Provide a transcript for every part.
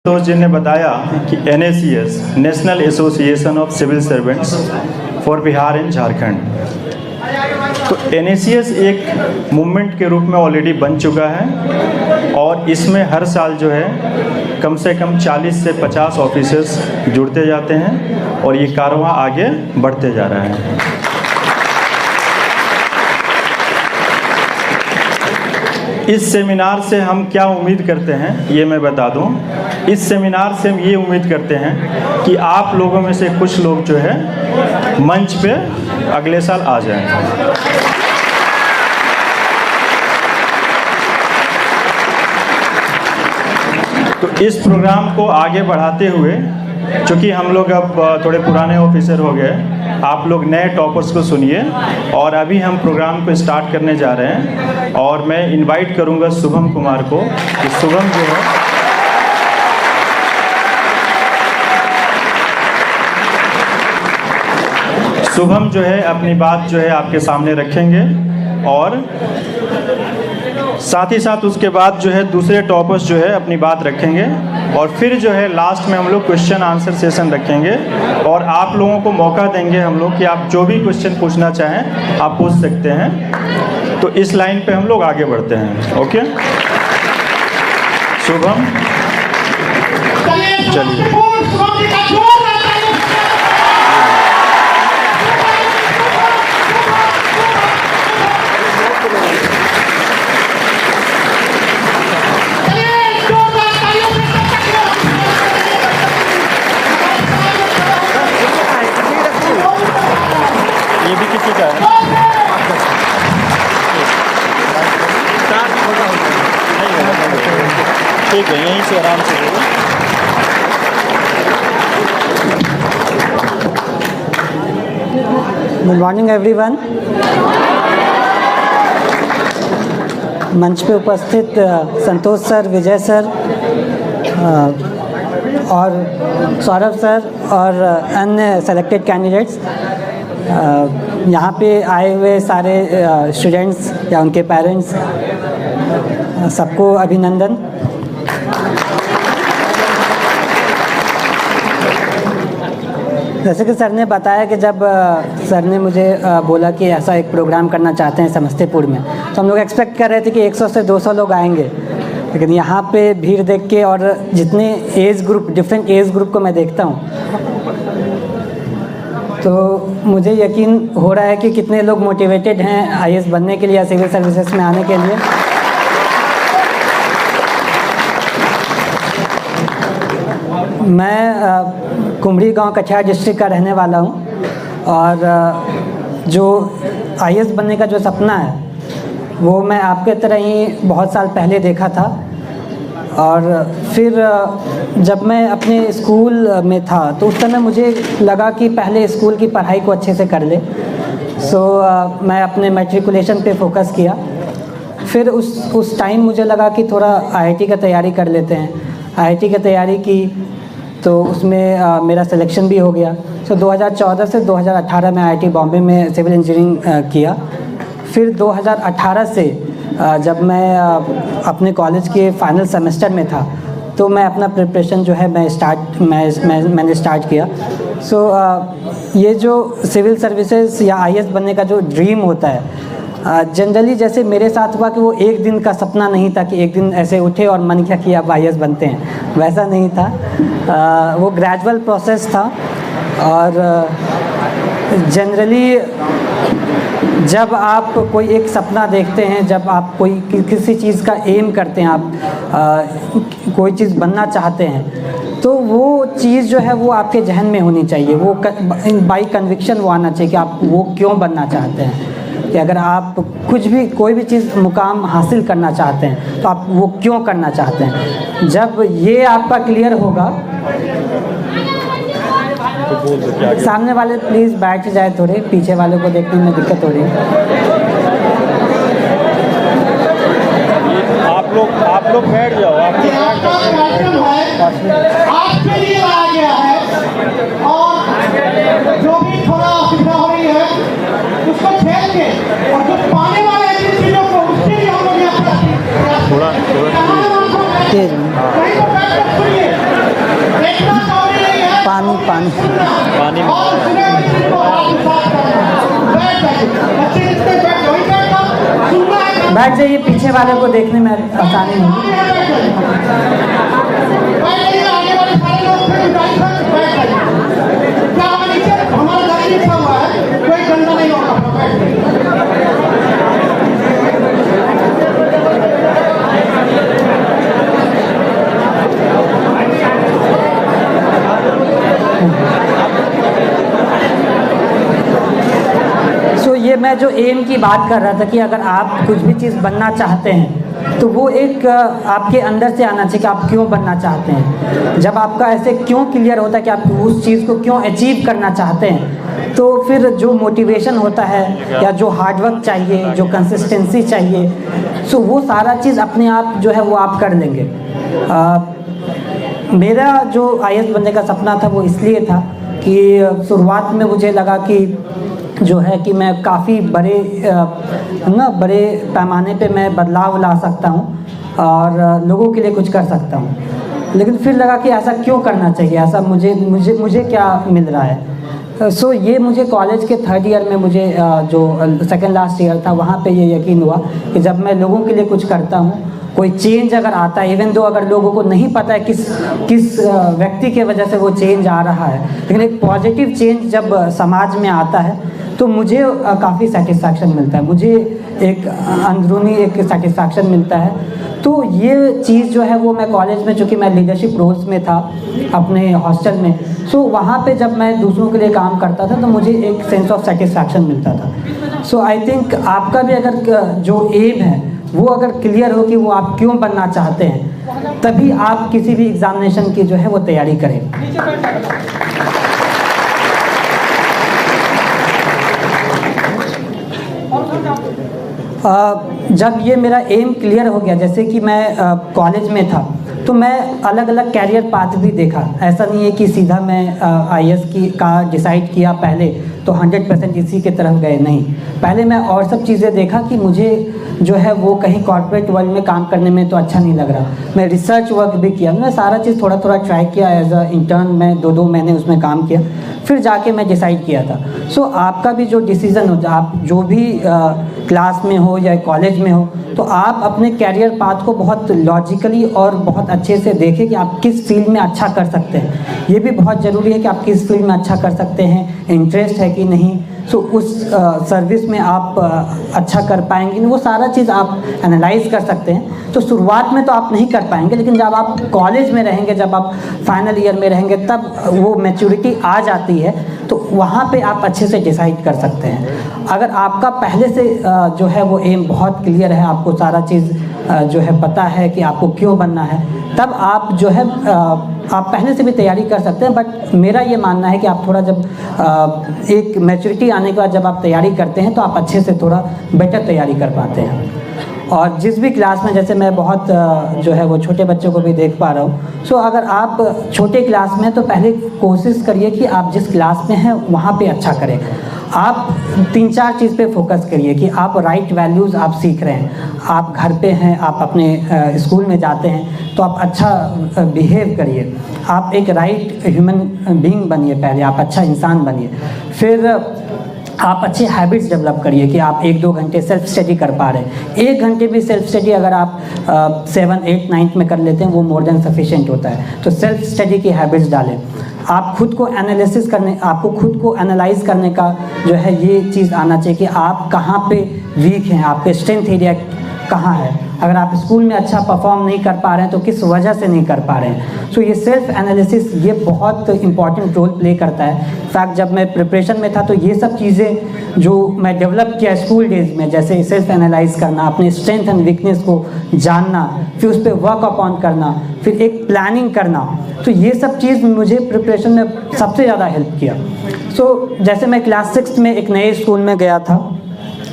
संतोष जी ने बताया कि NACS national association of civil servants for Bihar and Jharkhand, तो NACS एक मूवमेंट के रूप में ऑलरेडी बन चुका है और इसमें हर साल जो है कम से कम 40 से 50 ऑफिसर्स जुड़ते जाते हैं और ये कारवां आगे बढ़ते जा रहा है। इस सेमिनार से हम क्या उम्मीद करते हैं ये मैं बता दूं। इस सेमिनार से हम ये उम्मीद करते हैं कि आप लोगों में से कुछ लोग जो है मंच पे अगले साल आ जाएं। तो इस प्रोग्राम को आगे बढ़ाते हुए, चूँकि हम लोग अब थोड़े पुराने ऑफिसर हो गए, आप लोग नए टॉपर्स को सुनिए और अभी हम प्रोग्राम को स्टार्ट करने जा रहे हैं और मैं इनवाइट करूंगा शुभम कुमार को कि शुभम जो है अपनी बात जो है आपके सामने रखेंगे और साथ ही साथ उसके बाद जो है दूसरे टॉपर्स जो है अपनी बात रखेंगे और फिर जो है लास्ट में हम लोग क्वेश्चन आंसर सेशन रखेंगे और आप लोगों को मौका देंगे हम लोग कि आप जो भी क्वेश्चन पूछना चाहें आप पूछ सकते हैं। तो इस लाइन पे हम लोग आगे बढ़ते हैं। ओके शुभम, चलिए। ये भी किसी का है? ठीक है, यहीं से आराम से। Good morning everyone. मंच पे उपस्थित संतोष सर, विजय सर और सौरभ सर और अन्य सेलेक्टेड कैंडिडेट्स, यहाँ पे आए हुए सारे स्टूडेंट्स या उनके पेरेंट्स, सबको अभिनंदन। जैसे कि सर ने बताया कि जब सर ने मुझे बोला कि ऐसा एक प्रोग्राम करना चाहते हैं समस्तीपुर में, तो हम लोग एक्सपेक्ट कर रहे थे कि 100 से 200 लोग आएंगे, लेकिन यहाँ पे भीड़ देख के और जितने age group, different age group को मैं देखता हूँ तो मुझे यकीन हो रहा है कि कितने लोग मोटिवेटेड हैं IAS बनने के लिए या सिविल सर्विसेज में आने के लिए। मैं कुमरी गांव कटिहार डिस्ट्रिक्ट का रहने वाला हूं और जो IAS बनने का जो सपना है वो मैं आपके तरह ही बहुत साल पहले देखा था और फिर जब मैं अपने स्कूल में था तो उस समय मुझे लगा कि पहले स्कूल की पढ़ाई को अच्छे से कर ले। मैं अपने मैट्रिकुलेशन पे फोकस किया। फिर उस टाइम मुझे लगा कि थोड़ा IIT का तैयारी कर लेते हैं। IIT की तैयारी की तो उसमें मेरा सिलेक्शन भी हो गया। 2014 से 2018 में IIT बॉम्बे में सिविल इंजीनियरिंग किया। फिर 2018 से जब मैं अपने कॉलेज के फाइनल सेमेस्टर में था तो मैं अपना प्रिपरेशन जो है मैंने स्टार्ट किया। ये जो सिविल सर्विसेज या IAS बनने का जो ड्रीम होता है, जनरली जैसे मेरे साथ हुआ कि वो एक दिन का सपना नहीं था कि एक दिन ऐसे उठे और मन किया कि अब IAS बनते हैं, वैसा नहीं था। वो ग्रेजुअल प्रोसेस था और जनरली जब आप कोई एक सपना देखते हैं, जब आप कोई किसी चीज़ का एम करते हैं, आप कोई चीज़ बनना चाहते हैं, तो वो चीज़ जो है वो आपके जहन में होनी चाहिए। वो बाई कन्विक्शन वो आना चाहिए कि आप वो क्यों बनना चाहते हैं। कि अगर आप कुछ भी कोई भी चीज़ मुकाम हासिल करना चाहते हैं तो आप वो क्यों करना चाहते हैं। जब ये आपका क्लियर होगा, सामने वाले प्लीज़ बैठ जाए, थोड़े पीछे वालों को देखने में दिक्कत हो रही है। आप लोग बैठ जाओ। आपके लिए आ गया है और जो भी थोड़ा असुविधा हो रही है उसको झेल के और जो पाने वाले हैं जिन चीज़ों को उसके लिए हम लोग यहाँ थोड़ा सुनिए। पानी पानी में और सुने हुए चीज को हाथ के साथ करना। बैठ जाइए, बच्चे जितने बैठ वही बैठना, सुनना है। बैठ जाइए, पीछे वाले को देखने में आसानी होगी। बैठ जाइए, आगे वाले सारे लोग फिर उठाई कर बैठ जाइए। क्या हमारे नीचे हमारा घर लिखा हुआ है, कोई गंदा नहीं होगा, बैठ जाइए। सो ये मैं जो एम की बात कर रहा था कि अगर आप कुछ भी चीज़ बनना चाहते हैं तो वो एक आपके अंदर से आना चाहिए कि आप क्यों बनना चाहते हैं। जब आपका ऐसे क्यों क्लियर होता है कि आप उस चीज़ को क्यों अचीव करना चाहते हैं, तो फिर जो मोटिवेशन होता है या जो हार्डवर्क चाहिए, जो कंसिस्टेंसी चाहिए, सो वो सारा चीज़ अपने आप जो है वो आप कर लेंगे। मेरा जो IAS बनने का सपना था वो इसलिए था कि शुरुआत में मुझे लगा कि जो है कि मैं काफ़ी बड़े पैमाने पे मैं बदलाव ला सकता हूँ और लोगों के लिए कुछ कर सकता हूँ। लेकिन फिर लगा कि ऐसा क्यों करना चाहिए, ऐसा मुझे क्या मिल रहा है। सो ये मुझे कॉलेज के 3rd ईयर में मुझे जो सेकेंड लास्ट ईयर था वहाँ पे ये यकीन हुआ कि जब मैं लोगों के लिए कुछ करता हूँ, कोई चेंज अगर आता है, इवन दो अगर लोगों को नहीं पता है किस व्यक्ति के वजह से वो चेंज आ रहा है, लेकिन एक पॉजिटिव चेंज जब समाज में आता है तो मुझे काफ़ी सेटिस्फैक्शन मिलता है, मुझे एक अंदरूनी एक सेटिस्फैक्शन मिलता है। तो ये चीज़ जो है वो मैं कॉलेज में, चूँकि मैं लीडरशिप रोल्स में था अपने हॉस्टल में, सो वहाँ पे जब मैं दूसरों के लिए काम करता था तो मुझे एक सेंस ऑफ सेटिस्फैक्शन मिलता था। सो आई थिंक आपका भी अगर जो एम है वो अगर क्लियर हो कि वो आप क्यों बनना चाहते हैं, तभी आप किसी भी एग्जामिनेशन की जो है वो तैयारी करें। जब ये मेरा एम क्लियर हो गया, जैसे कि मैं कॉलेज में था तो मैं अलग अलग कैरियर पाथ भी देखा। ऐसा नहीं है कि सीधा मैं IAS का डिसाइड किया पहले तो 100% इसी की तरफ गए, नहीं। पहले मैं और सब चीज़ें देखा कि मुझे जो है वो कहीं कॉर्पोरेट वर्ल्ड में काम करने में तो अच्छा नहीं लग रहा। मैं रिसर्च वर्क भी किया, मैं सारा चीज़ थोड़ा थोड़ा ट्राई किया। एज अ इंटर्न मैं 2 महीने उसमें काम किया, फिर जाके मैं डिसाइड किया था। सो आपका भी जो डिसीज़न हो, आप जो भी क्लास में हो या कॉलेज में हो, तो आप अपने कैरियर पाथ को बहुत लॉजिकली और बहुत अच्छे से देखें कि आप किस फील्ड में अच्छा कर सकते हैं। ये भी बहुत ज़रूरी है कि आप किस फील्ड में अच्छा कर सकते हैं, इंटरेस्ट है कि नहीं, सो उस सर्विस में आप अच्छा कर पाएंगे, वो सारा चीज़ आप एनालाइज कर सकते हैं। तो शुरुआत में तो आप नहीं कर पाएंगे, लेकिन जब आप कॉलेज में रहेंगे, जब आप फाइनल ईयर में रहेंगे, तब वो मैच्योरिटी आ जाती है, तो वहाँ पे आप अच्छे से डिसाइड कर सकते हैं। अगर आपका पहले से जो है वो एम बहुत क्लियर है, आपको सारा चीज़ जो है पता है कि आपको क्यों बनना है, तब आप जो है आप पहले से भी तैयारी कर सकते हैं। बट मेरा ये मानना है कि आप थोड़ा जब एक मैच्योरिटी आने के बाद जब आप तैयारी करते हैं तो आप अच्छे से थोड़ा बेटर तैयारी कर पाते हैं। और जिस भी क्लास में, जैसे मैं बहुत जो है वो छोटे बच्चों को भी देख पा रहा हूँ, सो अगर आप छोटे क्लास में तो पहले कोशिश करिए कि आप जिस क्लास में हैं वहाँ पे अच्छा करें। आप 3-4 चीज़ पे फोकस करिए कि आप राइट वैल्यूज़ आप सीख रहे हैं, आप घर पे हैं, आप अपने स्कूल में जाते हैं तो आप अच्छा बिहेव करिए, आप एक राइट ह्यूमन बीइंग बनिए, पहले आप अच्छा इंसान बनिए। फिर आप अच्छे हैबिट्स डेवलप करिए कि आप 1-2 घंटे सेल्फ स्टडी कर पा रहे हैं। 1 घंटे भी सेल्फ स्टडी अगर आप 7, 8, 9 में कर लेते हैं वो मोर देन सफिशिएंट होता है। तो सेल्फ स्टडी की हैबिट्स डालें। आप खुद को एनालिसिस करने, आपको खुद को एनालाइज करने का जो है ये चीज़ आना चाहिए कि आप कहाँ पे वीक हैं, आपके स्ट्रेंथ एरिया कहाँ है। अगर आप स्कूल में अच्छा परफॉर्म नहीं कर पा रहे हैं तो किस वजह से नहीं कर पा रहे हैं। सो ये सेल्फ एनालिसिस ये बहुत इंपॉर्टेंट रोल प्ले करता है। इनफैक्ट जब मैं प्रिपरेशन में था तो ये सब चीज़ें जो मैं डेवलप किया स्कूल डेज में, जैसे सेल्फ एनालाइज करना, अपने स्ट्रेंथ एंड वीकनेस को जानना, फिर उस पर वर्क अपॉन करना, फिर एक प्लानिंग करना, तो ये सब चीज़ मुझे प्रिपरेशन में सबसे ज़्यादा हेल्प किया। सो जैसे मैं क्लास 6 में एक नए स्कूल में गया था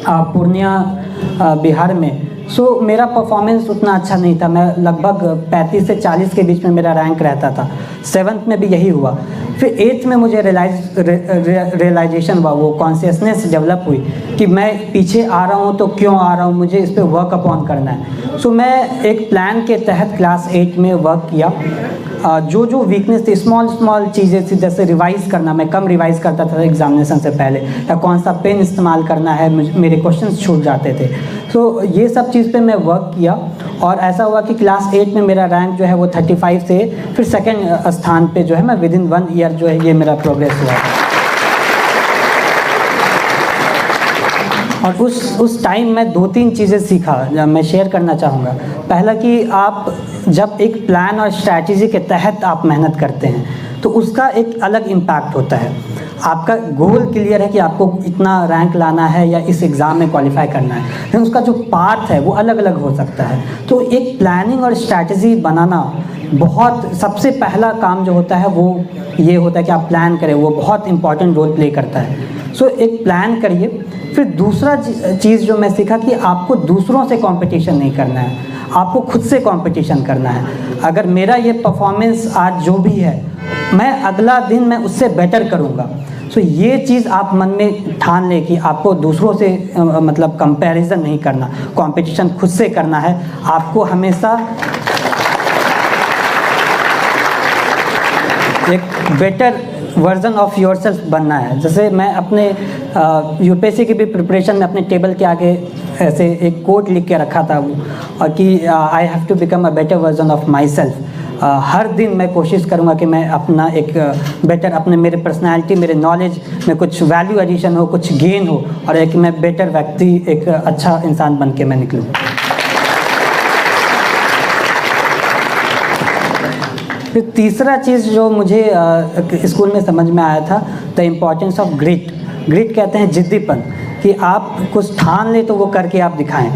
पूर्णिया बिहार में। सो मेरा परफॉर्मेंस उतना अच्छा नहीं था, मैं लगभग 35 से 40 के बीच में मेरा रैंक रहता था। 7th में भी यही हुआ। फिर 8th में मुझे रियलाइजेशन हुआ, वो कॉन्शियसनेस डेवलप हुई कि मैं पीछे आ रहा हूँ तो क्यों आ रहा हूँ, मुझे इस पर वर्क अपॉन करना है। सो मैं एक प्लान के तहत क्लास 8 में वर्क किया। जो जो वीकनेस थी, स्मॉल चीज़ें थी, जैसे रिवाइज़ करना, मैं कम रिवाइज़ करता था एग्जामिनेशन से पहले, या कौन सा पेन इस्तेमाल करना है, मेरे क्वेश्चंस छूट जाते थे। तो ये सब चीज़ पे मैं वर्क किया और ऐसा हुआ कि क्लास 8 में मेरा रैंक जो है वो 35 से फिर सेकंड स्थान पे जो है मैं विदिन 1 ईयर जो है ये मेरा प्रोग्रेस हुआ। और उस टाइम मैं 2-3 चीज़ें सीखा, मैं शेयर करना चाहूँगा। पहला कि आप जब एक प्लान और स्ट्रैटेजी के तहत आप मेहनत करते हैं तो उसका एक अलग इम्पैक्ट होता है। आपका गोल क्लियर है कि आपको इतना रैंक लाना है या इस एग्ज़ाम में क्वालिफाई करना है, लेकिन उसका जो पाथ है वो अलग अलग हो सकता है। तो एक प्लानिंग और स्ट्रैटेजी बनाना बहुत, सबसे पहला काम जो होता है वो ये होता है कि आप प्लान करें, वो बहुत इंपॉर्टेंट रोल प्ले करता है। सो एक प्लान करिए। फिर दूसरा चीज़ जो मैं सीखा कि आपको दूसरों से कंपटीशन नहीं करना है, आपको खुद से कंपटीशन करना है। अगर मेरा ये परफॉर्मेंस आज जो भी है, मैं अगला दिन मैं उससे बेटर करूँगा। सो ये चीज़ आप मन में ठान लें कि आपको दूसरों से मतलब कंपैरिजन नहीं करना, कंपटीशन खुद से करना है। आपको हमेशा एक बेटर वर्जन ऑफ योरसेल्फ बनना है। जैसे मैं अपने यूपीएससी की भी प्रिपरेशन में अपने टेबल के आगे ऐसे एक कोट लिख के रखा था वो कि I have to become a better version of myself. हर दिन मैं कोशिश करूँगा कि मैं अपना एक बेटर, अपने मेरे पर्सनालिटी, मेरे नॉलेज में कुछ वैल्यू एडिशन हो, कुछ गेन हो और एक मैं बेटर व्यक्ति, एक अच्छा इंसान बन के मैं निकलूँ। फिर तीसरा चीज़ जो मुझे स्कूल में समझ में आया था, the importance of grit. Grit कहते हैं जिद्दीपन, कि आप कुछ ठान लें तो वो करके आप दिखाएं।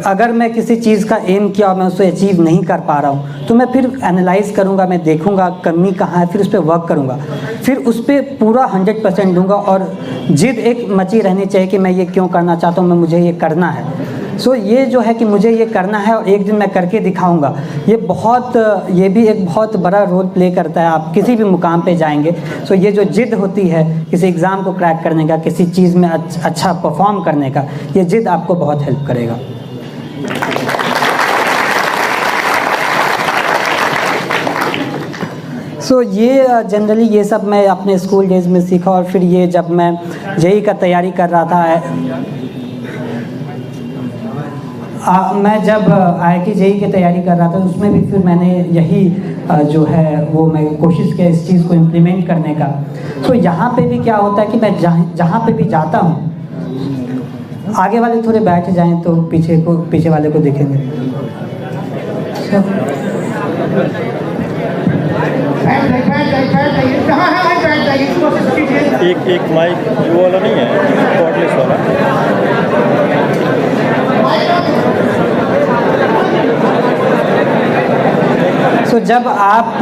अगर मैं किसी चीज़ का एम किया और मैं उसे अचीव नहीं कर पा रहा हूँ तो मैं फिर एनालाइज करूँगा, मैं देखूँगा कमी कहाँ है, फिर उस पर वर्क करूँगा, फिर उस पर पूरा 100% दूँगा और जिद एक मची रहनी चाहिए कि मैं ये क्यों करना चाहता हूँ, मैं मुझे ये करना है। सो ये जो है कि मुझे ये करना है और एक दिन मैं करके दिखाऊंगा, ये भी एक बहुत बड़ा रोल प्ले करता है। आप किसी भी मुकाम पे जाएंगे, सो ये जो जिद होती है किसी एग्ज़ाम को क्रैक करने का, किसी चीज़ में अच्छा परफॉर्म करने का, ये जिद आपको बहुत हेल्प करेगा। सो ये जनरली ये सब मैं अपने स्कूल डेज़ में सीखा। और फिर ये जब मैं जेईई का तैयारी कर रहा था, मैं जब आईआईटी जेईई की तैयारी कर रहा था उसमें भी फिर मैंने यही जो है वो मैं कोशिश किया इस चीज़ को इम्प्लीमेंट करने का। तो यहाँ पे भी क्या होता है कि मैं जहाँ पे भी जाता हूँ, आगे वाले थोड़े बैठ जाएं तो पीछे वाले को देखेंगे। एक माइक वो वाला नहीं है, कॉर्डलेस वाला। सो जब आप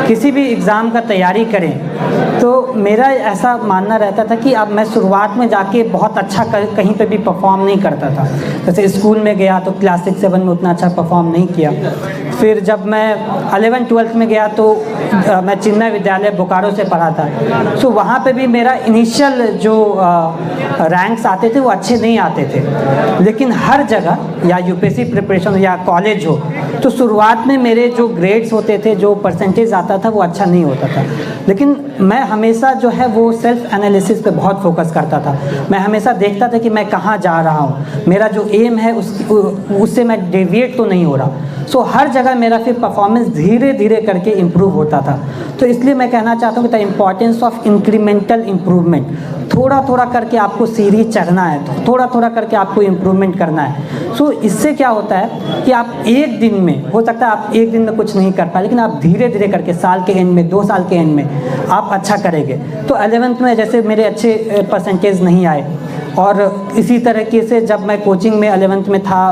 किसी भी एग्ज़ाम का तैयारी करें तो मेरा ऐसा मानना रहता था कि अब मैं शुरुआत में जाके बहुत अच्छा कहीं पे भी परफॉर्म नहीं करता था। जैसे स्कूल में गया तो क्लास 6-7 में उतना अच्छा परफॉर्म नहीं किया। फिर जब मैं 11th-12th में गया तो मैं चिन्मय विद्यालय बोकारो से पढ़ा था। सो वहाँ पे भी मेरा इनिशियल जो रैंक्स आते थे वो अच्छे नहीं आते थे, लेकिन हर जगह या यूपीएससी प्रिपरेशन या कॉलेज हो तो शुरुआत में मेरे जो ग्रेड्स होते थे, जो परसेंटेज आता था वो अच्छा नहीं होता था। लेकिन मैं हमेशा जो है वो सेल्फ एनालिसिस पे बहुत फोकस करता था। मैं हमेशा देखता था कि मैं कहाँ जा रहा हूँ, मेरा जो एम है उससे मैं डेविएट तो नहीं हो रहा। सो हर जगह मेरा फिर परफॉर्मेंस धीरे धीरे करके इम्प्रूव होता था। तो इसलिए मैं कहना चाहता हूँ कि the importance of incremental improvement, थोड़ा थोड़ा करके आपको सीढ़ी चढ़ना है, थोड़ा थोड़ा करके आपको इम्प्रूवमेंट करना है। सो इससे क्या होता है कि आप एक दिन में, हो सकता है आप एक दिन में कुछ नहीं कर पाए, लेकिन आप धीरे धीरे करके साल के एंड में, 2 साल के एंड में आप अच्छा करेंगे। तो 11th में जैसे मेरे अच्छे परसेंटेज नहीं आए, और इसी तरीके से जब मैं कोचिंग में 11th में था,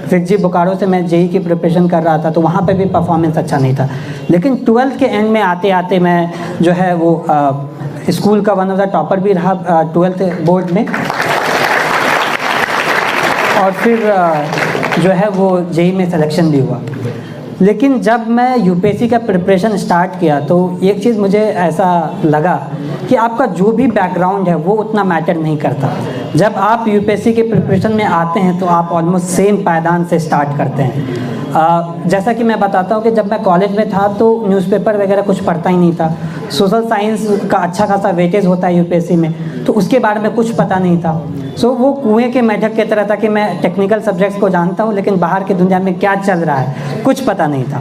फिर बोकारो से मैं जेईई की प्रिपरेशन कर रहा था, तो वहाँ पे भी परफॉर्मेंस अच्छा नहीं था। लेकिन 12th के एंड में आते आते मैं जो है वो स्कूल का वन ऑफ द टॉपर भी रहा 12th बोर्ड में, और फिर जो है वो जेईई में सिलेक्शन भी हुआ। लेकिन जब मैं यूपीएससी का प्रिपरेशन स्टार्ट किया तो एक चीज़ मुझे ऐसा लगा कि आपका जो भी बैकग्राउंड है वो उतना मैटर नहीं करता। जब आप यूपीएससी के प्रिपरेशन में आते हैं तो आप ऑलमोस्ट सेम पायदान से स्टार्ट करते हैं। जैसा कि मैं बताता हूँ कि जब मैं कॉलेज में था तो न्यूज़पेपर वगैरह कुछ पढ़ता ही नहीं था। सोशल साइंस का अच्छा खासा वेटेज होता है यूपीएससी में, तो उसके बारे में कुछ पता नहीं था। सो वो कुएं के मेढक की तरह था कि मैं टेक्निकल सब्जेक्ट्स को जानता हूँ लेकिन बाहर की दुनिया में क्या चल रहा है कुछ पता नहीं था।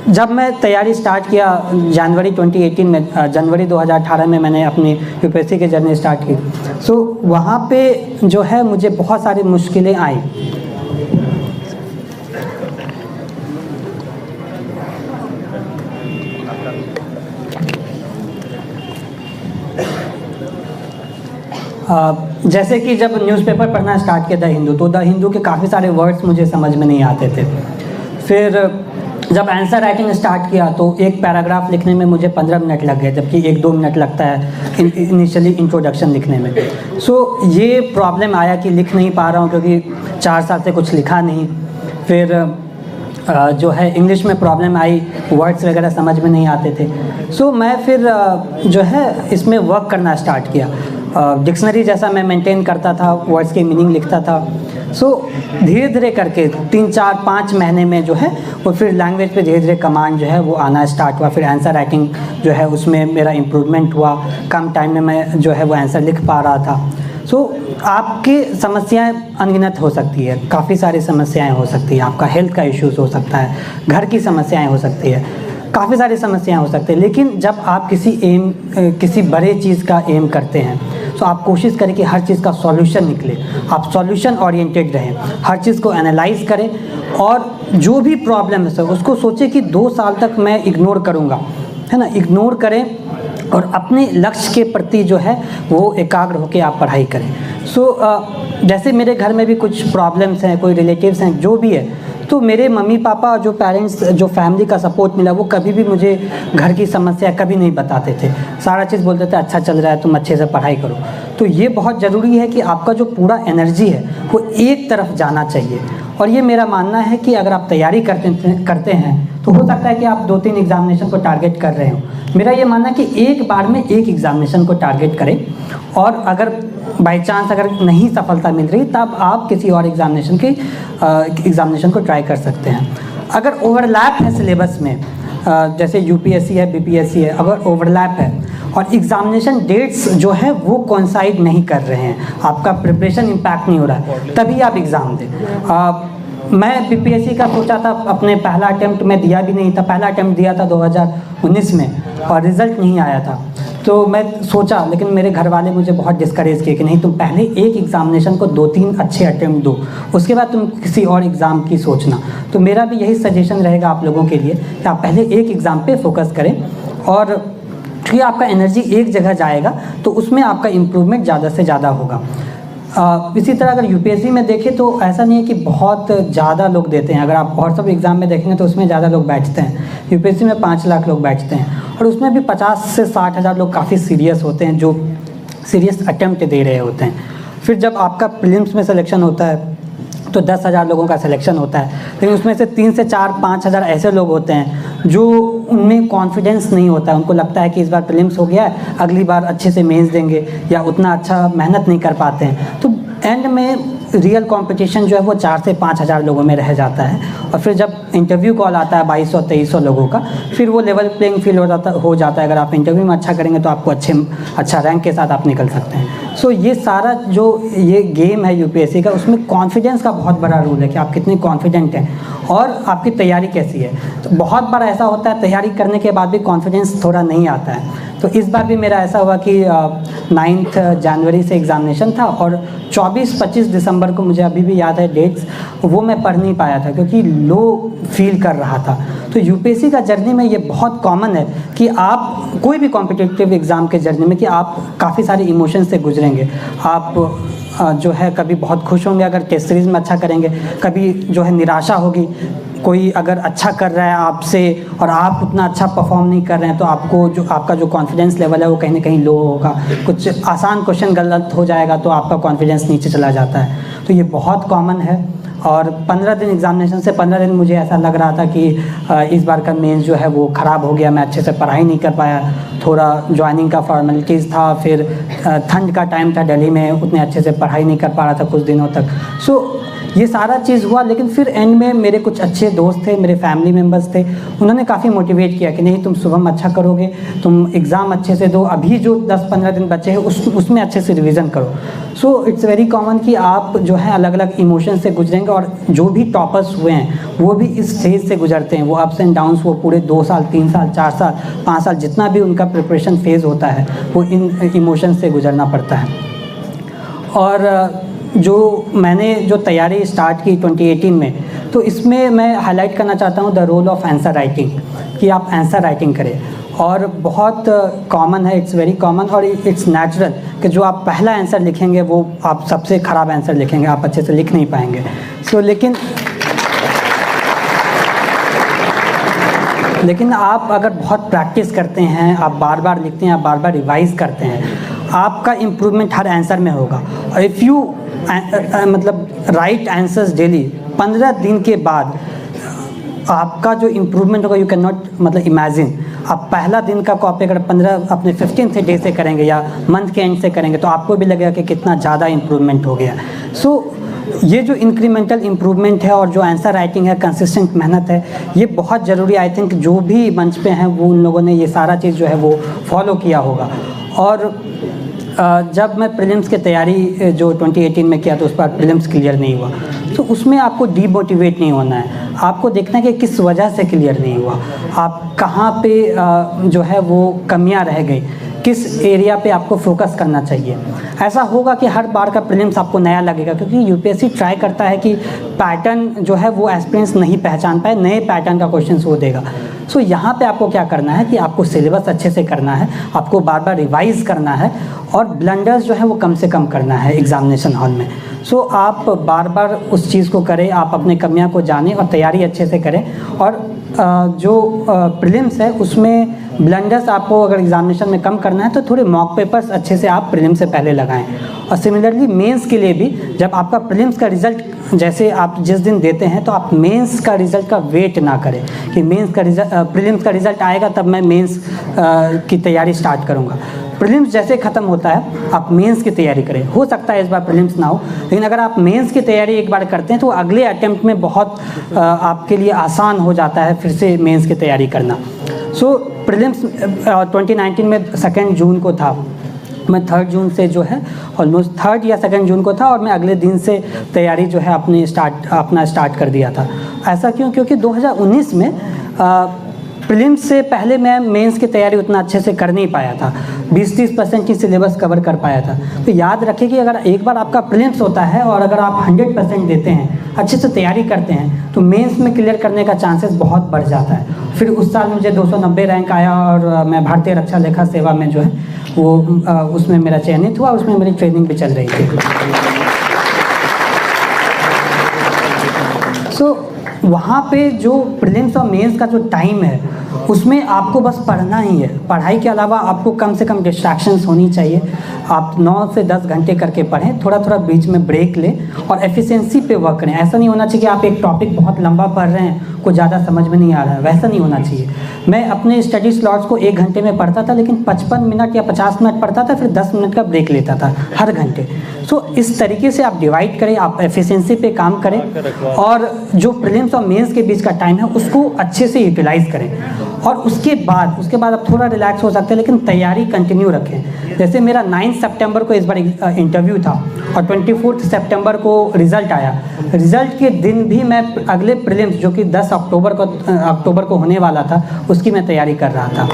जब मैं तैयारी स्टार्ट किया जनवरी 2018 में, जनवरी 2018 में मैंने अपनी यूपीएससी की जर्नी स्टार्ट की। वहाँ पे जो है मुझे बहुत सारी मुश्किलें आई। जैसे कि जब न्यूज़पेपर पढ़ना स्टार्ट किया द हिंदू, तो द हिंदू के काफ़ी सारे वर्ड्स मुझे समझ में नहीं आते थे। फिर जब आंसर राइटिंग स्टार्ट किया तो एक पैराग्राफ लिखने में मुझे 15 मिनट लग गए, जबकि 1-2 मिनट लगता है इनिशियली इंट्रोडक्शन लिखने में। ये प्रॉब्लम आया कि लिख नहीं पा रहा हूँ क्योंकि 4 साल से कुछ लिखा नहीं। फिर जो है इंग्लिश में प्रॉब्लम आई, वर्ड्स वगैरह समझ में नहीं आते थे। मैं फिर जो है इसमें वर्क करना स्टार्ट किया। डिक्शनरी जैसा मैं मेंटेन करता था, वर्ड्स की मीनिंग लिखता था। धीरे धीरे करके 3-4-5 महीने में जो है वो फिर लैंग्वेज पे धीरे धीरे कमांड जो है वो आना स्टार्ट हुआ। फिर आंसर राइटिंग जो है उसमें मेरा इम्प्रूवमेंट हुआ, कम टाइम में मैं जो है वो आंसर लिख पा रहा था। आपकी समस्याएं अनगिनत हो सकती है, काफ़ी सारी समस्याएं हो सकती है। आपका हेल्थ का इश्यूज़ हो सकता है, घर की समस्याएं हो सकती है, काफ़ी सारी समस्याएं हो सकती है। लेकिन जब आप किसी बड़े चीज़ का एम करते हैं तो आप कोशिश करें कि हर चीज़ का सॉल्यूशन निकले। आप सॉल्यूशन ओरिएंटेड रहें, हर चीज़ को एनालाइज करें और जो भी प्रॉब्लम है सर उसको सोचें कि 2 साल तक मैं इग्नोर करूँगा, है ना। इग्नोर करें और अपने लक्ष्य के प्रति जो है वो एकाग्र होकर आप पढ़ाई करें। जैसे मेरे घर में भी कुछ प्रॉब्लम्स हैं, कोई रिलेटिव्स हैं, जो भी है, तो मेरे मम्मी पापा जो पेरेंट्स जो फैमिली का सपोर्ट मिला वो कभी भी मुझे घर की समस्या कभी नहीं बताते थे। सारा चीज़ बोलते थे अच्छा चल रहा है, तुम अच्छे से पढ़ाई करो। तो ये बहुत ज़रूरी है कि आपका जो पूरा एनर्जी है वो एक तरफ जाना चाहिए। और ये मेरा मानना है कि अगर आप तैयारी करते हैं तो हो सकता है कि आप 2-3 एग्जामिनेशन को टारगेट कर रहे हो। मेरा ये मानना है कि एक बार में एक एग्जामिनेशन को टारगेट करें और अगर बाई चांस अगर नहीं सफलता मिल रही तब आप किसी और एग्जामिनेशन को ट्राई कर सकते हैं। अगर ओवरलैप है सिलेबस में, जैसे यूपीएससी है, बीपीएससी है, अगर ओवरलैप है और एग्जामिनेशन डेट्स जो है वो कोइंसाइड नहीं कर रहे हैं, आपका प्रिपरेशन इम्पैक्ट नहीं हो रहा है, तभी आप एग्ज़ाम दें। मैं बीपीएससी का सोचा था, अपने पहला अटेम्प्ट में दिया भी नहीं था। पहला अटेम्प्ट दिया था 2019 में और रिज़ल्ट नहीं आया था। तो मैं सोचा, लेकिन मेरे घर वाले मुझे बहुत डिस्करेज किए कि नहीं, तुम पहले एक एग्जामिनेशन को 2-3 अच्छे अटेम्प्ट दो, उसके बाद तुम किसी और एग्ज़ाम की सोचना। तो मेरा भी यही सजेशन रहेगा आप लोगों के लिए कि आप पहले एक एग्ज़ाम पे फोकस करें और फिर आपका एनर्जी एक जगह जाएगा तो उसमें आपका इम्प्रूवमेंट ज़्यादा से ज़्यादा होगा। इसी तरह अगर यूपीएससी में देखें तो ऐसा नहीं है कि बहुत ज़्यादा लोग देते हैं। अगर आप और सब एग्ज़ाम में देखेंगे तो उसमें ज़्यादा लोग बैठते हैं। यूपीएससी में 5 लाख लोग बैठते हैं और उसमें भी 50 से 60 हज़ार लोग काफ़ी सीरियस होते हैं, जो सीरियस अटेम्प्ट दे रहे होते हैं। फिर जब आपका प्रीलिम्स में सिलेक्शन होता है तो 10,000 लोगों का सिलेक्शन होता है, लेकिन उसमें से 3 से 4-5 हज़ार ऐसे लोग होते हैं जो उनमें कॉन्फिडेंस नहीं होता है। उनको लगता है कि इस बार प्रीलिम्स हो गया है, अगली बार अच्छे से मेंस देंगे, या उतना अच्छा मेहनत नहीं कर पाते हैं। तो एंड में रियल कंपटीशन जो है वो 4 से 5 हज़ार लोगों में रह जाता है। और फिर जब इंटरव्यू कॉल आता है 2200-2300 लोगों का, फिर वो लेवल प्लेइंग फील्ड हो जाता है। अगर आप इंटरव्यू में अच्छा करेंगे तो आपको अच्छा रैंक के साथ आप निकल सकते हैं। ये सारा जो ये गेम है यूपीएससी का, उसमें कॉन्फिडेंस का बहुत बड़ा रोल है कि आप कितने कॉन्फिडेंट हैं और आपकी तैयारी कैसी है। तो बहुत बार ऐसा होता है तैयारी करने के बाद भी कॉन्फिडेंस थोड़ा नहीं आता है। तो इस बार भी मेरा ऐसा हुआ कि 9 जनवरी से एग्ज़ामिनेशन था और 24-25 दिसंबर को, मुझे अभी भी याद है डेट्स, वो मैं पढ़ नहीं पाया था क्योंकि लो फील कर रहा था। तो यूपीएससी का जर्नी में ये बहुत कॉमन है कि आप कोई भी कॉम्पिटिटिव एग्ज़ाम के जर्नी में कि आप काफ़ी सारे इमोशन से गुजरेंगे। आप जो है कभी बहुत खुश होंगे अगर टेस्ट सीरीज़ में अच्छा करेंगे, कभी जो है निराशा होगी। कोई अगर अच्छा कर रहा है आपसे और आप उतना अच्छा परफॉर्म नहीं कर रहे हैं तो आपका जो कॉन्फिडेंस लेवल है वो कहीं ना कहीं लो होगा। कुछ आसान क्वेश्चन गलत हो जाएगा तो आपका कॉन्फिडेंस नीचे चला जाता है। तो ये बहुत कॉमन है और 15 दिन एग्ज़ामिनेशन से 15 दिन मुझे ऐसा लग रहा था कि इस बार का मेंस जो है वो ख़राब हो गया, मैं अच्छे से पढ़ाई नहीं कर पाया, थोड़ा ज्वाइनिंग का फॉर्मेलिटीज़ था, फिर ठंड का टाइम था दिल्ली में, उतने अच्छे से पढ़ाई नहीं कर पा रहा था कुछ दिनों तक। सो ये सारा चीज़ हुआ, लेकिन फिर एंड में मेरे कुछ अच्छे दोस्त थे, मेरे फैमिली मेम्बर्स थे, उन्होंने काफ़ी मोटिवेट किया कि नहीं तुम शुभम अच्छा करोगे, तुम एग्ज़ाम अच्छे से दो, अभी जो 10-15 दिन बचे हैं उसमें अच्छे से रिवीजन करो। सो इट्स वेरी कॉमन कि आप जो है अलग अलग इमोशन से गुजरेंगे, और जो भी टॉपर्स हुए हैं वो भी इस स्टेज से गुजरते हैं, वो अप्स एंड डाउन्स, वो पूरे 2 साल 3 साल 4 साल 5 साल जितना भी उनका प्रिपरेशन फेज़ होता है वो इन इमोशन से गुजरना पड़ता है। और जो मैंने जो तैयारी स्टार्ट की 2018 में, तो इसमें मैं हाईलाइट करना चाहता हूँ the role of answer writing, कि आप आंसर राइटिंग करें। और बहुत कॉमन है, इट्स वेरी कॉमन और इट्स नेचुरल कि जो आप पहला आंसर लिखेंगे वो आप सबसे ख़राब आंसर लिखेंगे, आप अच्छे से लिख नहीं पाएंगे। सो लेकिन आप अगर बहुत प्रैक्टिस करते हैं, आप बार बार लिखते हैं, आप बार बार रिवाइज़ करते हैं, आपका इम्प्रूवमेंट हर आंसर में होगा। इफ़ यू मतलब राइट आंसर्स डेली, 15 दिन के बाद आपका जो इम्प्रूवमेंट होगा यू कैन नॉट मतलब इमेजिन। आप पहला दिन का कॉपी अगर 15 अपने 15th डे से करेंगे या मंथ के एंड से करेंगे तो आपको भी लगेगा कि कितना ज़्यादा इम्प्रूवमेंट हो गया। सो ये जो इंक्रीमेंटल इम्प्रूवमेंट है और जो आंसर राइटिंग है, कंसिस्टेंट मेहनत है, ये बहुत ज़रूरी। आई थिंक जो भी मंच पे हैं वो उन लोगों ने ये सारा चीज़ जो है वो फॉलो किया होगा। और जब मैं प्रीलिम्स की तैयारी जो 2018 में किया तो उस पर प्रीलिम्स क्लियर नहीं हुआ, तो उसमें आपको डीमोटिवेट नहीं होना है, आपको देखना है कि किस वजह से क्लियर नहीं हुआ, आप कहाँ पे जो है वो कमियां रह गई, किस एरिया पे आपको फोकस करना चाहिए। ऐसा होगा कि हर बार का प्रीलिम्स आपको नया लगेगा, क्योंकि यूपीएससी ट्राई करता है कि पैटर्न जो है वो एस्पिरेंट्स नहीं पहचान पाए, नए पैटर्न का क्वेश्चन वो देगा। सो यहाँ पे आपको क्या करना है कि आपको सिलेबस अच्छे से करना है, आपको बार बार रिवाइज़ करना है और ब्लंडर्स जो है वो कम से कम करना है एग्ज़ामिनेशन हॉल में। सो आप बार बार उस चीज़ को करें, आप अपने कमियां को जानें और तैयारी अच्छे से करें। और जो प्रीलिम्स है उसमें ब्लंडर्स आपको अगर एग्ज़ामिनेशन में कम करना है तो थोड़े मॉक पेपर्स अच्छे से आप प्रीलिम्स से पहले लगाएं। और सिमिलरली मेंस के लिए भी जब आपका प्रीलिम्स का रिज़ल्ट जैसे आप जिस दिन देते हैं तो आप मेंस का रिज़ल्ट का वेट ना करें कि मेंस का रिज़ल्ट प्रीलिम्स का रिज़ल्ट आएगा तब मैं मेंस की तैयारी स्टार्ट करूँगा। प्रीलिम्स जैसे ख़त्म होता है आप मेंस की तैयारी करें। हो सकता है इस बार प्रीलिम्स ना हो, लेकिन अगर आप मेंस की तैयारी एक बार करते हैं तो अगले अटेम्प्ट में बहुत आपके लिए आसान हो जाता है फिर से मेंस की तैयारी करना। सो प्रीलिम्स 2019 में 2 जून को था, मैं 3 जून से जो है ऑलमोस्ट 3 या 2 जून को था और मैं अगले दिन से तैयारी जो है अपना स्टार्ट कर दिया था। ऐसा क्यों? क्योंकि 2019 में प्रीलिम्स से पहले मैं मेंस की तैयारी उतना अच्छे से कर नहीं पाया था, 20-30% की सिलेबस कवर कर पाया था। तो याद रखिए कि अगर एक बार आपका प्रीलिम्स होता है और अगर आप 100% देते हैं, अच्छे से तैयारी करते हैं, तो मेंस में क्लियर करने का चांसेस बहुत बढ़ जाता है। फिर उस साल मुझे 290 रैंक आया और मैं भारतीय रक्षा लेखा सेवा में जो है वो उसमें मेरा चयनित हुआ, उसमें मेरी ट्रेनिंग भी चल रही थी। सो वहाँ पे जो प्रीलिम्स और मेंस का जो टाइम है उसमें आपको बस पढ़ना ही है, पढ़ाई के अलावा आपको कम से कम डिस्ट्रैक्शंस होनी चाहिए। आप 9 से 10 घंटे करके पढ़ें, थोड़ा थोड़ा बीच में ब्रेक लें और एफिशिएंसी पे वर्क करें। ऐसा नहीं होना चाहिए कि आप एक टॉपिक बहुत लंबा पढ़ रहे हैं, को ज़्यादा समझ में नहीं आ रहा है, वैसा नहीं होना चाहिए। मैं अपने स्टडी स्लॉट्स को 1 घंटे में पढ़ता था, लेकिन 55 मिनट या 50 मिनट पढ़ता था, फिर 10 मिनट का ब्रेक लेता था हर घंटे। सो इस तरीके से आप डिवाइड करें, आप एफिशिएंसी पे काम करें और जो प्रीलिम्स और मेंस के बीच का टाइम है उसको अच्छे से यूटिलाइज़ करें। और उसके बाद आप थोड़ा रिलैक्स हो सकते हैं, लेकिन तैयारी कंटिन्यू रखें। जैसे मेरा 9 सितंबर को इस बार इंटरव्यू था और 24 सितंबर को रिज़ल्ट आया। रिज़ल्ट के दिन भी मैं अगले प्रीलिम्स जो कि 10 अक्टूबर को होने वाला था उसकी मैं तैयारी कर रहा था।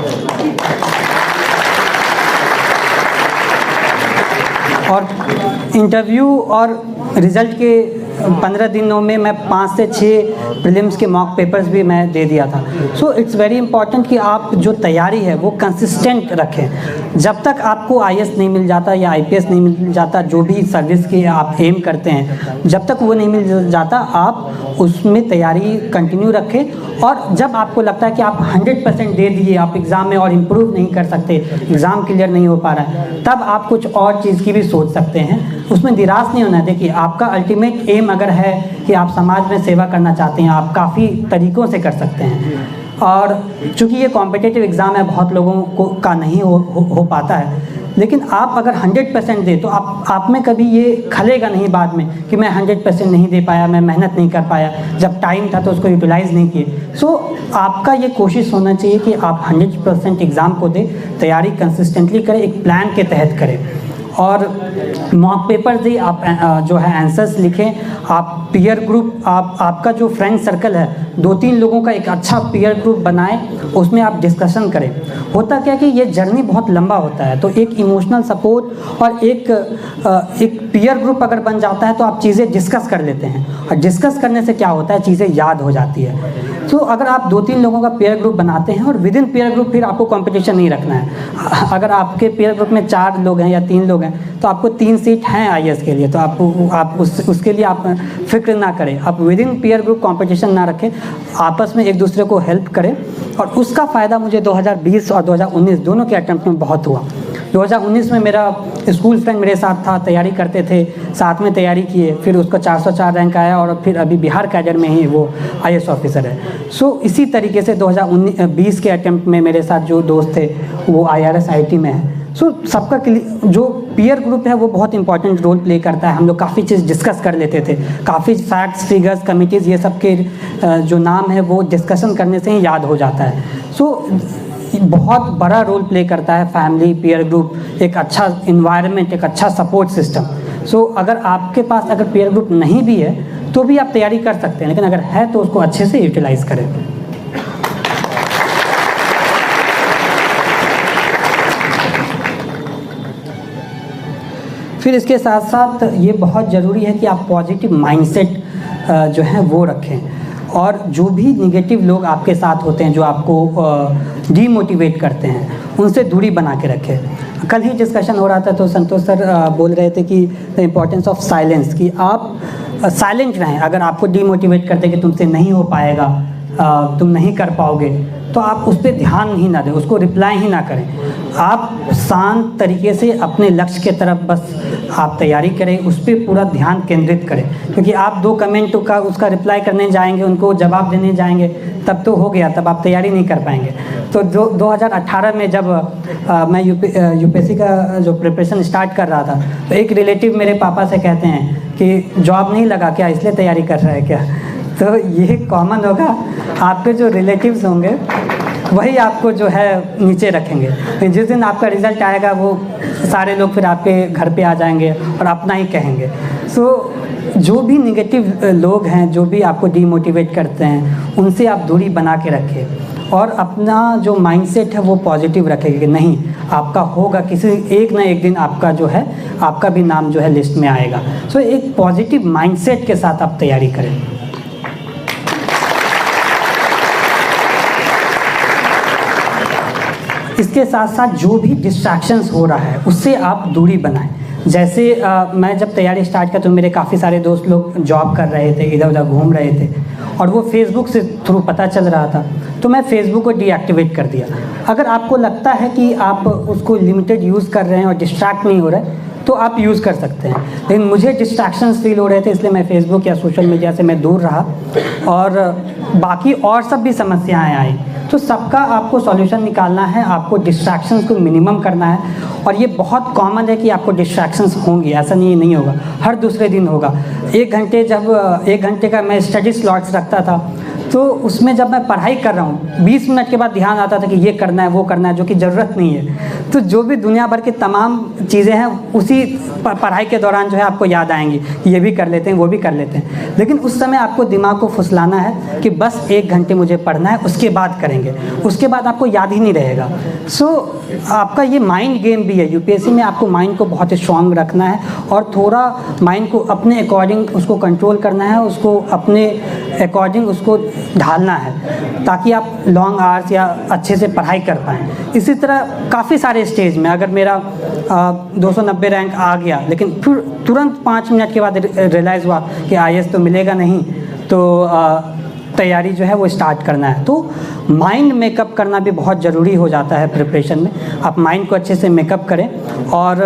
और इंटरव्यू और रिज़ल्ट के 15 दिनों में मैं 5 से 6 प्रीलिम्स के मॉक पेपर्स भी मैं दे दिया था। सो इट्स वेरी इंपॉर्टेंट कि आप जो तैयारी है वो कंसिस्टेंट रखें। जब तक आपको IAS नहीं मिल जाता या IPS नहीं मिल जाता, जो भी सर्विस की आप एम करते हैं, जब तक वो नहीं मिल जाता आप उसमें तैयारी कंटिन्यू रखें। और जब आपको लगता है कि आप 100% दे दिए, आप एग्ज़ाम में और इम्प्रूव नहीं कर सकते, एग्ज़ाम क्लियर नहीं हो पा रहा है, तब आप कुछ और चीज़ की भी सोच सकते हैं। उसमें निराश नहीं होना है। देखिए, आपका अल्टीमेट एम अगर है कि आप समाज में सेवा करना चाहते हैं, आप काफ़ी तरीक़ों से कर सकते हैं। और चूँकि ये कॉम्पिटिटिव एग्ज़ाम है, बहुत लोगों को का नहीं हो पाता है, लेकिन आप अगर 100% दें तो आप में कभी ये खलेगा नहीं बाद में कि मैं 100% नहीं दे पाया, मैं मेहनत नहीं कर पाया, जब टाइम था तो उसको यूटिलाइज़ नहीं किए। सो आपका ये कोशिश होना चाहिए कि आप 100% एग्ज़ाम को दें, तैयारी कंसिस्टेंटली करें, एक प्लान के तहत करें और मॉक पेपर दें, आप जो है आंसर्स लिखें, आप पीयर ग्रुप, आपका जो फ्रेंड सर्कल है 2-3 लोगों का एक अच्छा पीयर ग्रुप बनाएं, उसमें आप डिस्कशन करें। होता क्या कि ये जर्नी बहुत लंबा होता है, तो एक इमोशनल सपोर्ट और एक पीयर ग्रुप अगर बन जाता है तो आप चीज़ें डिस्कस कर लेते हैं, और डिस्कस करने से क्या होता है, चीज़ें याद हो जाती है। तो अगर आप 2-3 लोगों का पीयर ग्रुप बनाते हैं और विद इन पीयर ग्रुप फिर आपको कंपटीशन नहीं रखना है। अगर आपके पीयर ग्रुप में 4 लोग हैं या 3 लोग हैं तो आपको 3 सीट हैं IAS के लिए, तो आप उसके लिए आप फिक्र ना करें, आप with in peer group competition ना रखें, आपस में एक दूसरे को हेल्प करें। और उसका फ़ायदा मुझे 2020 और 2019 दोनों के अटेम्प्ट में बहुत हुआ। 2019 में मेरा स्कूल फ्रेंड मेरे साथ था, तैयारी करते थे, साथ में तैयारी किए, फिर उसका 404 रैंक आया और फिर अभी बिहार कैडर में ही वो IAS ऑफिसर है। सो इसी तरीके से 2020 के अटेम्प्ट में मेरे साथ जो दोस्त थे वो IRS IT में है। सो सबका जो पीयर ग्रुप है वो बहुत इंपॉर्टेंट रोल प्ले करता है। हम लोग काफ़ी चीज़ डिस्कस कर लेते थे, काफ़ी फैक्ट्स, फिगर्स, कमिटीज़, ये सब के जो नाम है वो डिस्कशन करने से ही याद हो जाता है। सो बहुत बड़ा रोल प्ले करता है फैमिली, पीयर ग्रुप, एक अच्छा इन्वायरमेंट, एक अच्छा सपोर्ट सिस्टम। सो अगर आपके पास अगर पीयर ग्रुप नहीं भी है तो भी आप तैयारी कर सकते हैं, लेकिन अगर है तो उसको अच्छे से यूटिलाइज़ करें। फिर इसके साथ साथ ये बहुत ज़रूरी है कि आप पॉजिटिव माइंडसेट जो है वो रखें, और जो भी निगेटिव लोग आपके साथ होते हैं, जो आपको डीमोटिवेट करते हैं, उनसे दूरी बना के रखें। कल ही डिस्कशन हो रहा था तो संतोष सर बोल रहे थे कि द इम्पोर्टेंस ऑफ साइलेंस, कि आप साइलेंट रहें। अगर आपको डीमोटिवेट करते कि तुमसे नहीं हो पाएगा, तुम नहीं कर पाओगे, तो आप उस पर ध्यान ही ना दें, उसको रिप्लाई ही ना करें। आप शांत तरीके से अपने लक्ष्य के तरफ बस आप तैयारी करें, उस पर पूरा ध्यान केंद्रित करें, क्योंकि आप 2 कमेंट का उसका रिप्लाई करने जाएंगे, उनको जवाब देने जाएंगे, तब तो हो गया, तब आप तैयारी नहीं कर पाएंगे। तो 2018 में जब मैं UPSC का जो प्रिपरेशन स्टार्ट कर रहा था, तो एक रिलेटिव मेरे पापा से कहते हैं कि जॉब नहीं लगा क्या, इसलिए तैयारी कर रहा है क्या। तो ये कॉमन होगा, आपके जो रिलेटिव्स होंगे वही आपको जो है नीचे रखेंगे। जिस दिन आपका रिज़ल्ट आएगा वो सारे लोग फिर आपके घर पे आ जाएंगे और अपना ही कहेंगे। सो जो भी निगेटिव लोग हैं, जो भी आपको डीमोटिवेट करते हैं, उनसे आप दूरी बना के रखें और अपना जो माइंडसेट है वो पॉजिटिव रखें कि नहीं, आपका होगा, किसी एक ना एक दिन आपका जो है, आपका भी नाम जो है लिस्ट में आएगा। सो एक पॉजिटिव माइंडसेट के साथ आप तैयारी करें। इसके साथ साथ जो भी डिस्ट्रैक्शंस हो रहा है उससे आप दूरी बनाएं। जैसे मैं जब तैयारी स्टार्ट किया तो मेरे काफ़ी सारे दोस्त लोग जॉब कर रहे थे, इधर उधर घूम रहे थे, और वो फेसबुक से थ्रू पता चल रहा था, तो मैं फेसबुक को डीएक्टिवेट कर दिया। अगर आपको लगता है कि आप उसको लिमिटेड यूज़ कर रहे हैं और डिस्ट्रैक्ट नहीं हो रहे, तो आप यूज़ कर सकते हैं, लेकिन मुझे डिस्ट्रैक्शंस फील हो रहे थे, इसलिए मैं फेसबुक या सोशल मीडिया से मैं दूर रहा। और बाकी और सब भी समस्याएं आई, तो सबका आपको सॉल्यूशन निकालना है, आपको डिस्ट्रैक्शंस को मिनिमम करना है। और ये बहुत कॉमन है कि आपको डिस्ट्रैक्शंस होंगी, ऐसा नहीं होगा, हर दूसरे दिन होगा। 1 घंटे का मैं स्टडी स्लॉट्स रखता था, तो उसमें जब मैं पढ़ाई कर रहा हूँ 20 मिनट के बाद ध्यान आता था कि ये करना है, वो करना है, जो कि ज़रूरत नहीं है। तो जो भी दुनिया भर की तमाम चीज़ें हैं उसी पढ़ाई के दौरान जो है आपको याद आएंगी, ये भी कर लेते हैं, वो भी कर लेते हैं, लेकिन उस समय आपको दिमाग को फुसलाना है कि बस 1 घंटे मुझे पढ़ना है, उसके बाद करेंगे, उसके बाद आपको याद ही नहीं रहेगा। सो आपका ये माइंड गेम भी है। UPSC में आपको माइंड को बहुत स्ट्रॉन्ग रखना है और थोड़ा माइंड को अपने अकॉर्डिंग उसको कंट्रोल करना है, उसको अपने अकॉर्डिंग उसको ढालना है, ताकि आप लॉन्ग आवर्स या अच्छे से पढ़ाई कर पाएँ। इसी तरह काफ़ी सारे स्टेज में अगर मेरा 290 रैंक आ गया, लेकिन फिर तुरंत 5 मिनट के बाद रियलाइज़ हुआ कि IAS तो मिलेगा नहीं, तो तैयारी जो है वो स्टार्ट करना है। तो माइंड मेकअप करना भी बहुत ज़रूरी हो जाता है प्रिपरेशन में। आप माइंड को अच्छे से मेकअप करें और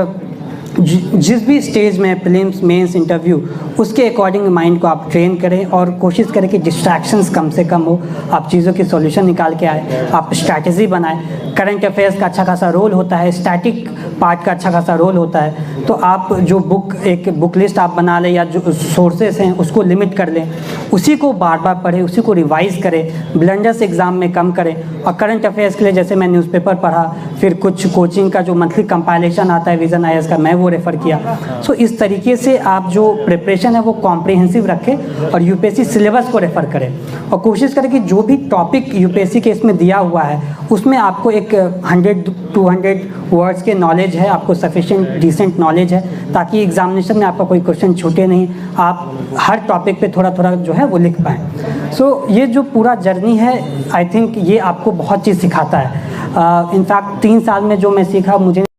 जिस भी स्टेज में प्रीलिम्स मेंस इंटरव्यू उसके अकॉर्डिंग माइंड को आप ट्रेन करें और कोशिश करें कि डिस्ट्रैक्शंस कम से कम हो, आप चीज़ों की सॉल्यूशन निकाल के आए, आप स्ट्रैटेजी बनाएं। करंट अफेयर्स का अच्छा खासा रोल होता है, स्टैटिक पार्ट का अच्छा खासा रोल होता है, तो आप जो बुक लिस्ट आप बना लें या जो सोर्सेस हैं उसको लिमिट कर लें, उसी को बार बार पढ़ें, उसी को रिवाइज़ करें, ब्लंडर्स एग्ज़ाम में कम करें। और करंट अफेयर्स के लिए जैसे मैं न्यूज़पेपर पढ़ा, फिर कुछ कोचिंग का जो मंथली कंपाइलेशन आता है विजन IAS का, मैं वो रेफ़र किया। सो इस तरीके से आप जो प्रिपरेशन है वो कॉम्प्रिहेंसिव रखें और यूपीएससी सिलेबस को रेफ़र करें और कोशिश करें कि जो भी टॉपिक यूपीएससी के इसमें दिया हुआ है उसमें आपको एक 100-200 वर्ड्स के नॉलेज है, आपको सफिशिएंट डिसेंट नॉलेज है, ताकि एग्जामिनेशन में आपका कोई क्वेश्चन छूटे नहीं, आप हर टॉपिक पे थोड़ा थोड़ा जो है वो लिख पाएँ। सो ये जो पूरा जर्नी है, आई थिंक ये आपको बहुत चीज़ सिखाता है। इनफैक्ट 3 साल में जो मैं सीखा, मुझे